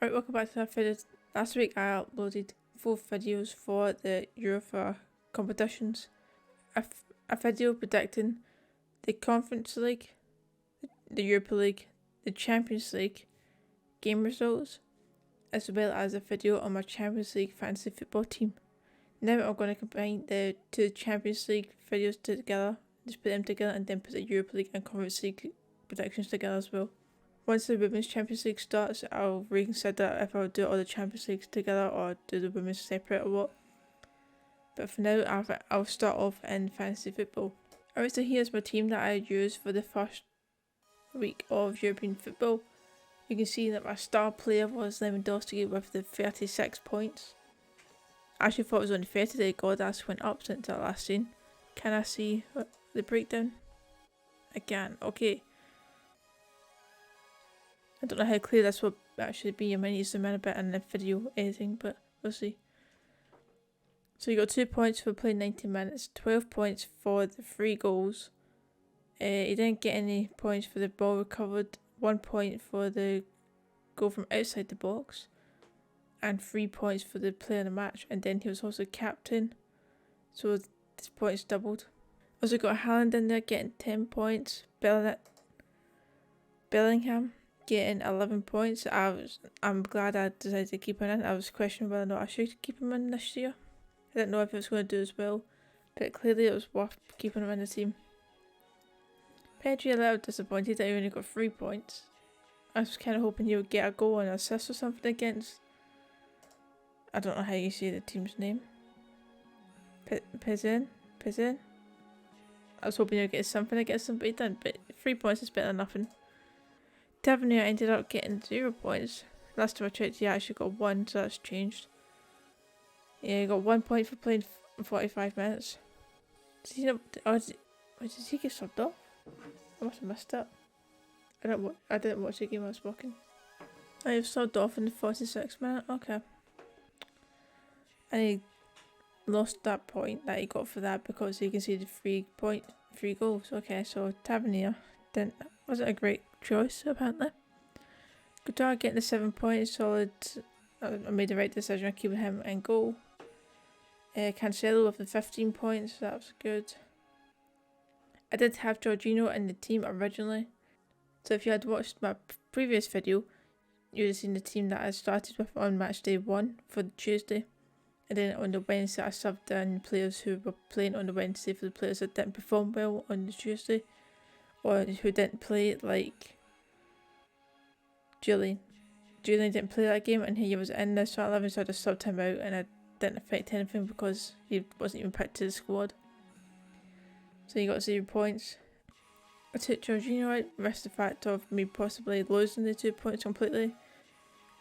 Alright, welcome back to that video. Last week I uploaded 4 videos for the UEFA competitions. A video predicting the Conference League, the Europa League, the Champions League game results, as well as a video on my Champions League fantasy football team. Now I'm going to combine the two Champions League videos together, just put them together, and then put the Europa League and Conference League predictions together as well. Once the Women's Champions League starts, I'll reconsider if I'll do all the Champions Leagues together or do the Women's separate or what. But for now, I'll start off in fantasy football. Alright, so here's my team that I used for the first week of European football. You can see that my star player was Lewandowski with the 36 points. I actually thought it was only 30 today. God, that's went up since I last seen. Can I see the breakdown? I can. Okay. I don't know how clear this will actually be. I might need to zoom in a bit in the video editing, but we'll see. So you got 2 points for playing 90 minutes, 12 points for the 3 goals. He didn't get any points for the ball recovered, 1 point for the goal from outside the box, and 3 points for the play of the match. And then he was also captain, so this points doubled. Also got Haaland in there getting 10 points, Bellingham getting 11 points. I'm glad I decided to keep him in. I was questioning whether or not I should keep him in this year. I didn't know if it was going to do as well, but clearly it was worth keeping him in the team. Pedri a little disappointed that he only got 3 points. I was kind of hoping he would get a goal and an assist or something against, I don't know how you say the team's name. Pezin? I was hoping he would get something against him, but he didn't. But 3 points is better than nothing. Tavernier ended up getting 0 points. Last time I checked, he actually got 1, so that's changed. Yeah, he got 1 point for playing 45 minutes. Did he not, did he get subbed off? I must have missed it. I didn't watch the game I was walking. I was subbed off in the 46th minute. Okay. And he lost that point that he got for that because he conceded 3 goals. Okay, so Tavernier wasn't a great choice apparently. Godard getting the 7 points, solid. I made the right decision of keeping him in goal. Cancelo with the 15 points, that was good. I did have Jorginho in the team originally, so if you had watched my previous video, you would have seen the team that I started with on Matchday 1 for Tuesday. And then on the Wednesday I subbed in players who were playing on the Wednesday for the players that didn't perform well on the Tuesday, or who didn't play, like Julian. Julian didn't play that game and he was in the start 11, so I just subbed him out and it didn't affect anything because he wasn't even picked to the squad. So he got 0 points. I took Jorginho out, risked the fact of me possibly losing the 2 points completely,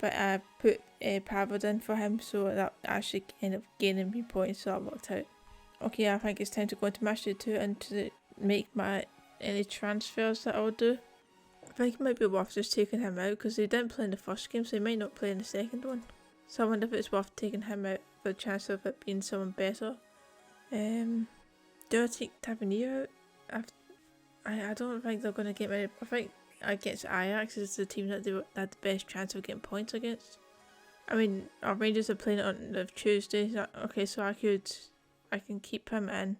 but I put Pavard in for him, so that actually ended up gaining me points, so that worked out. Okay, I think it's time to go into Matchday 2 and to make any transfers that I will do. I think it might be worth just taking him out because he didn't play in the first game, so he might not play in the second one. So I wonder if it's worth taking him out for the chance of it being someone better. Do I take Tavernier out? I don't think they're going to get many. I think against Ajax is the team that they had the best chance of getting points against. I mean, our Rangers are playing on the Tuesday. Okay, so I can keep him in,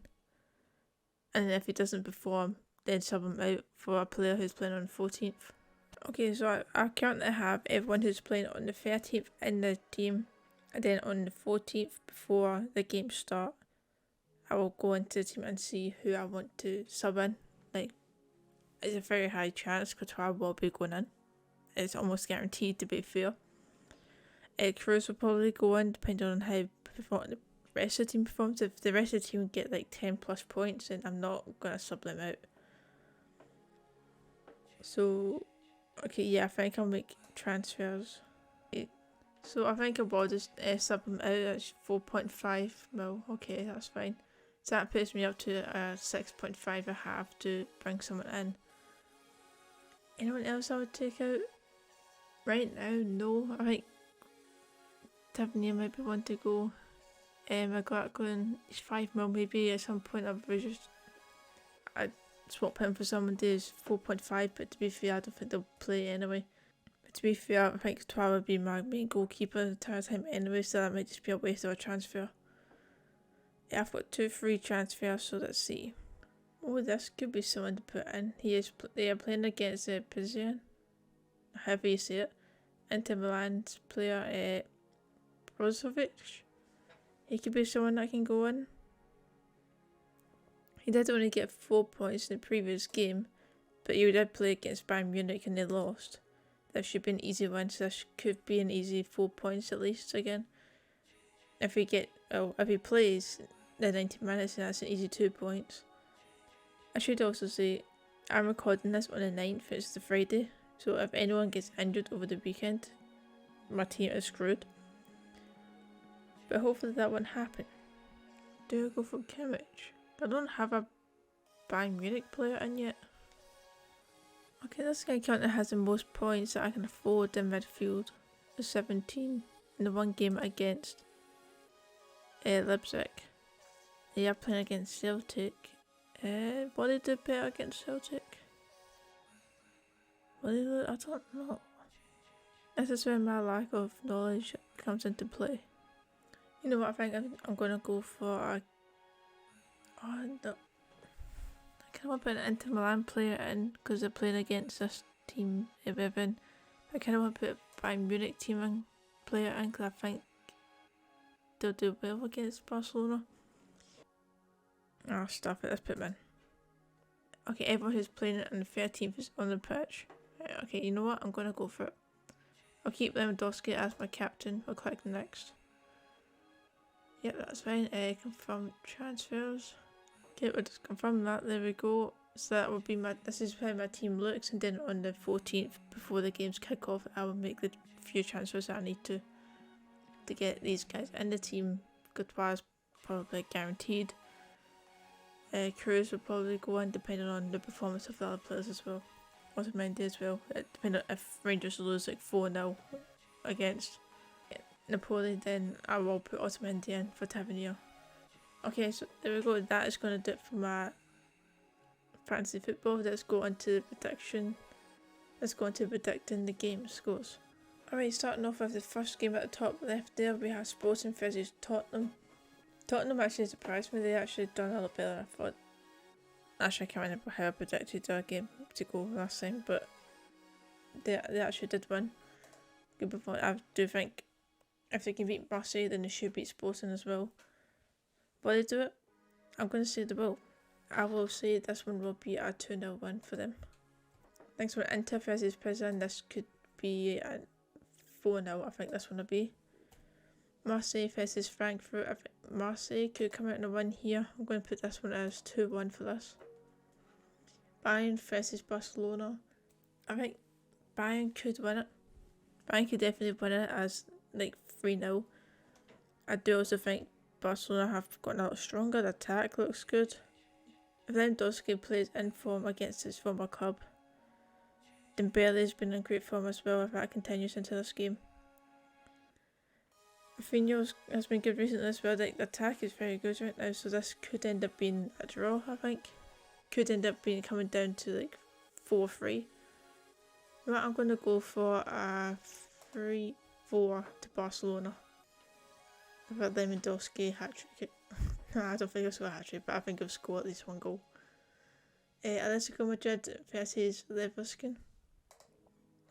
and if he doesn't perform, then sub him out for a player who's playing on the 14th. Okay, so I currently have everyone who's playing on the 13th in the team, and then on the 14th before the games start, I will go into the team and see who I want to sub in. Like, it's a very high chance Couture will be going in. It's almost guaranteed, to be fair. Cruz will probably go in depending on how the rest of the team performs. If the rest of the team get like 10 plus points, then I'm not going to sub them out. So, okay, yeah, I think I'll make transfers. Okay. So I think I will just sub them out at 4.5 mil. Okay, that's fine. So that puts me up to 6.5 I have to bring someone in. Anyone else I would take out? Right now, no. I think Tavernier might be one to go. McLaughlin is 5 mil maybe at some point. I'd swap him for someone who's 4.5, but to be fair, I don't think they'll play anyway. To be fair, I think Twa would be my main goalkeeper the entire time anyway, so that might just be a waste of a transfer. Yeah, I've got 2 free transfers, so let's see. Oh, this could be someone to put in. They are playing against Pizian, however you say it. Inter Milan's player, Brozovic. He could be someone that can go in. He did only get 4 points in the previous game, but he did play against Bayern Munich and they lost. This should be an easy win, so this could be an easy 4 points at least again. If he plays the 90 minutes, then that's an easy 2 points. I should also say, I'm recording this on the 9th, it's the Friday, so if anyone gets injured over the weekend, my team is screwed. But hopefully that won't happen. Do I go for Kimmich? I don't have a Bayern Munich player in yet. Okay, this guy currently has the most points that I can afford in midfield. 17 in the one game against Leipzig. They are playing against Celtic. What did they do better against Celtic? What did they do? I don't know. This is where my lack of knowledge comes into play. You know what, I think I'm going to go for a... Oh no. I kind of want to put an Inter Milan player in because they're playing against this team, Evan. I kind of want to put a Bayern Munich team player in because I think they'll do well against Barcelona. Oh, stuff it, let's put them in. Okay, everyone who's playing on the 13th is on the pitch. Right, okay, you know what? I'm going to go for it. I'll keep Lewandowski as my captain. I'll click next. Yep, that's fine. Confirm transfers. Okay, we'll just confirm that. There we go. So that will be this is how my team looks, and then on the 14th, before the games kick off, I will make the few transfers that I need to get these guys in the team. Courtois is probably guaranteed. Cruz will probably go in depending on the performance of the other players as well. Otamendi as well, depending on if Rangers lose like 4-0 against Napoli, then I will put Otamendi in for Tavernier. Okay, so there we go. That is going to do it for my fantasy football. Let's go on to the prediction. Let's go on to predicting the game scores. Alright, starting off with the first game at the top left there, we have Sporting versus Tottenham. Tottenham actually surprised me. They actually done a lot better than I thought. Actually, I can't remember how I predicted their game to go last time, but they actually did win. Good performance. I do think if they can beat Marseille, then they should beat Sporting as well. Will they do it? I'm going to say they will. I will say this one will be a 2-0 win for them. Next one, Inter versus Pisa, and this could be a 4-0. I think this one will be. Marseille versus Frankfurt. I think Marseille could come out in a win here. I'm going to put this one as 2-1 for this. Bayern versus Barcelona. I think Bayern could win it. Bayern could definitely win it as like 3-0. I do also think Barcelona have gotten a lot stronger. The attack looks good. If Lewandowski plays in form against his former club, Dembele's been in great form as well if that continues into this game. Rafinha has been good recently as well. Like, the attack is very good right now, so this could end up being a draw, I think. Could end up being coming down to like 4-3. Right, I'm going to go for a 3-4 to Barcelona. With a Lewandowski hat-trick. No, I don't think he'll score a hat-trick, but I think he'll score at least one goal. Atletico Madrid versus Leverkusen.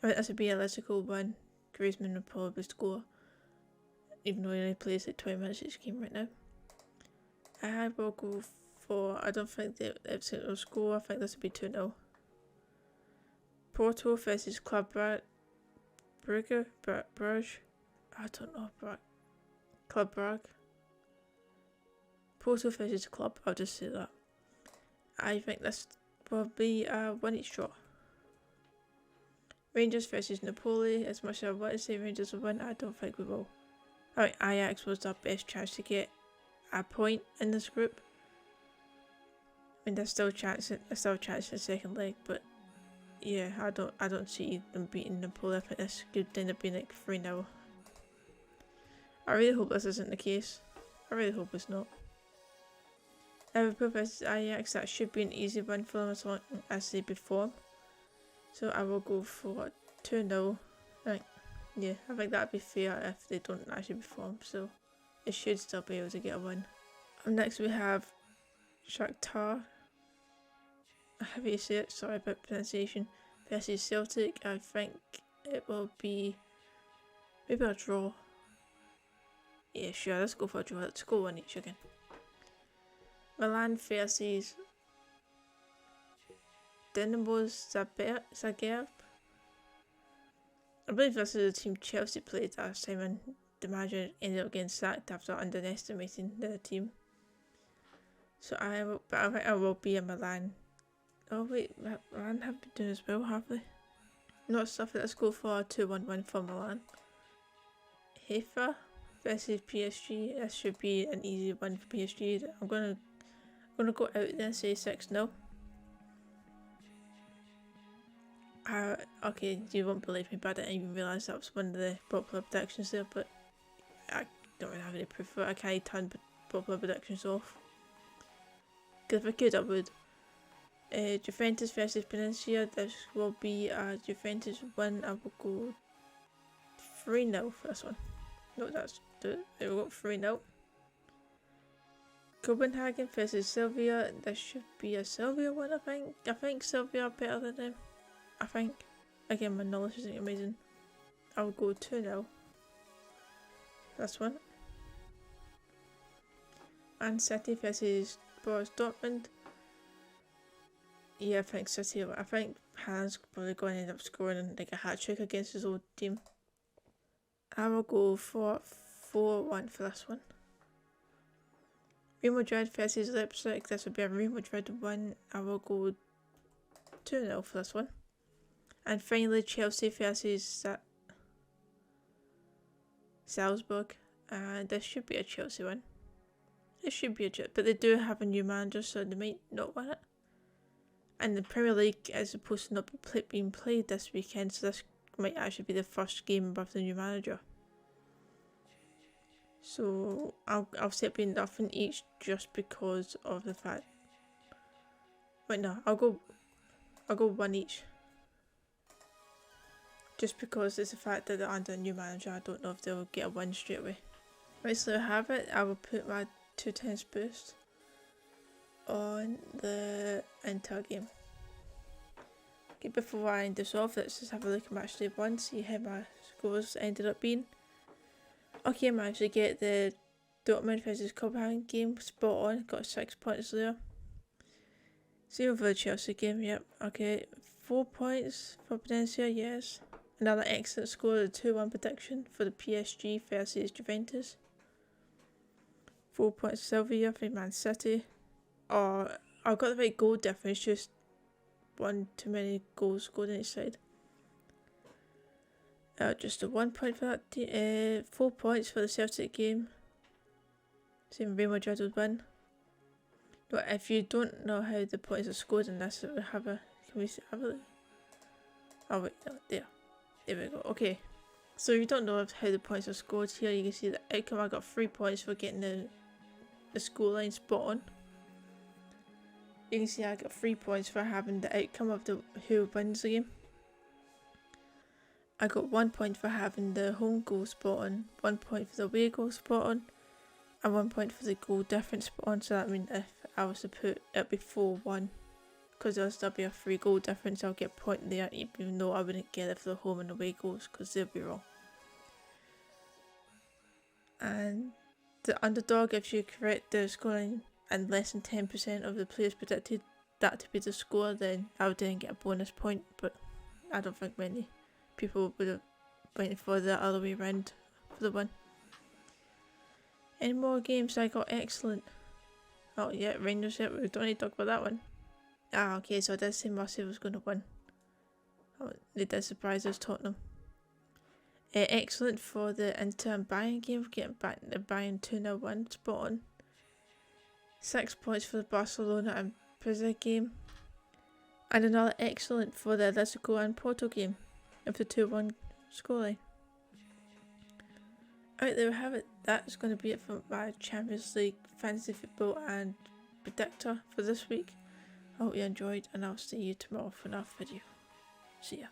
I think this would be a Atletico win. Griezmann will probably score, even though he only plays like 20 minutes each game right now. I will go for, I don't think Leverkusen will score. I think this will be 2-0. Porto versus Club Brugge. I don't know. Club Brugge. Porto versus Club, I'll just say that. I think this will be a 1-each draw. Rangers versus Napoli. As much as I want to say Rangers will win, I don't think we will. I think Ajax was our best chance to get a point in this group. I mean, there's still a chance in the second leg, but yeah, I don't see them beating Napoli. I think this could end up being like 3-0. I really hope this isn't the case. I really hope it's not. Liverpool versus Ajax, that should be an easy win for them as long as they perform. So I will go for 2-0 Right. Yeah, I think that'd be fair if they don't actually perform, so it should still be able to get a win. Next we have Shakhtar. How do you say it? Sorry about pronunciation. Versus Celtic. I think it will be maybe a draw. Yeah, sure, let's go for a draw. Let's go one each again. Milan versus Dinamo Zagreb. I believe this is the team Chelsea played last time, and the manager ended up getting sacked after underestimating the team. So I think I will be a Milan. Oh wait, Milan have been doing as well, have they? Not stuff. Let's go for a 2-1 win for Milan. Haifa versus PSG. This should be an easy win for PSG. I'm gonna go out there and say 6-0. Okay, you won't believe me, but I didn't even realise that was one of the popular predictions there, but I don't really have any proof of it. I can't turn popular predictions off. Because if I could, I would. Juventus versus Valencia. This will be a Juventus win. I will go 3-0 for this one. No, that's it. I will go 3-0. Copenhagen versus Sylvia. This should be a Sylvia win, I think. I think Sylvia are better than them. I think. Again, my knowledge isn't amazing. I will go 2-0. This one. And City versus Borussia Dortmund. Yeah, I think City. I think Haaland's probably going to end up scoring like a hat-trick against his old team. I will go for 4-1 for this one. Real Madrid versus Leipzig. This will be a Real Madrid win. I will go 2-0 for this one. And finally, Chelsea versus Salzburg. And this should be a Chelsea win. This should be a Chelsea, but they do have a new manager, so they might not win it. And the Premier League is supposed to not be being played this weekend, so this might actually be the first game above the new manager. So I'll say it being nothing each just because of the fact. Wait, no, I'll go 1 each. Just because it's the fact that they're under a new manager. I don't know if they'll get a win straight away. Right, so I have it. I will put my 2 times boost on the Inter game. Okay, before I end this off, let's just have a look at Matchday 1, see how my scores ended up being. Okay, I managed to get the Dortmund versus Copenhagen game spot on, got 6 points there. 0 for the Chelsea game, yep. Okay, 4 points for Valencia, yes. Another excellent score, the 2-1 prediction for the PSG versus Juventus. 4 points Sylvia for Man City. Oh, I got the right goal difference, just one too many goals scored on each side. Just a 1 point for that. 4 points for the Celtic game. Same Real Madrid would win. But if you don't know how the points are scored in this, we have a. Can we have a look? Oh wait, no, there. There we go. Okay. So if you don't know how the points are scored here, you can see the outcome. I got 3 points for getting the scoreline spot on. You can see I got 3 points for having the outcome of who wins the game. I got 1 point for having the home goal spot on, 1 point for the away goal spot on, and 1 point for the goal difference spot on. So that means if I was to put it be 4-1, because there'll still be a 3 goal difference, I'll get a point there, even though I wouldn't get it for the home and away goals, because they'll be wrong. And the underdog, if you correct the scoreline and less than 10% of the players predicted that to be the score, then I would then get a bonus point, but I don't think many people would have went for the other way around for the win. Any more games? I got excellent. Oh yeah, Rangers, yeah, we don't need to talk about that one. Ah, okay, so I did say Marseille was going to win. Oh, they did surprise us, Tottenham. Excellent for the Inter and Bayern game, getting back the Bayern 2-0 win spot on. 6 points for the Barcelona and Pisa game. And another excellent for the Atletico and Porto game of the 2-1 scoreline. Alright, there we have it. That's going to be it for my Champions League fantasy football and predictor for this week. I hope you enjoyed, and I'll see you tomorrow for another video. See ya.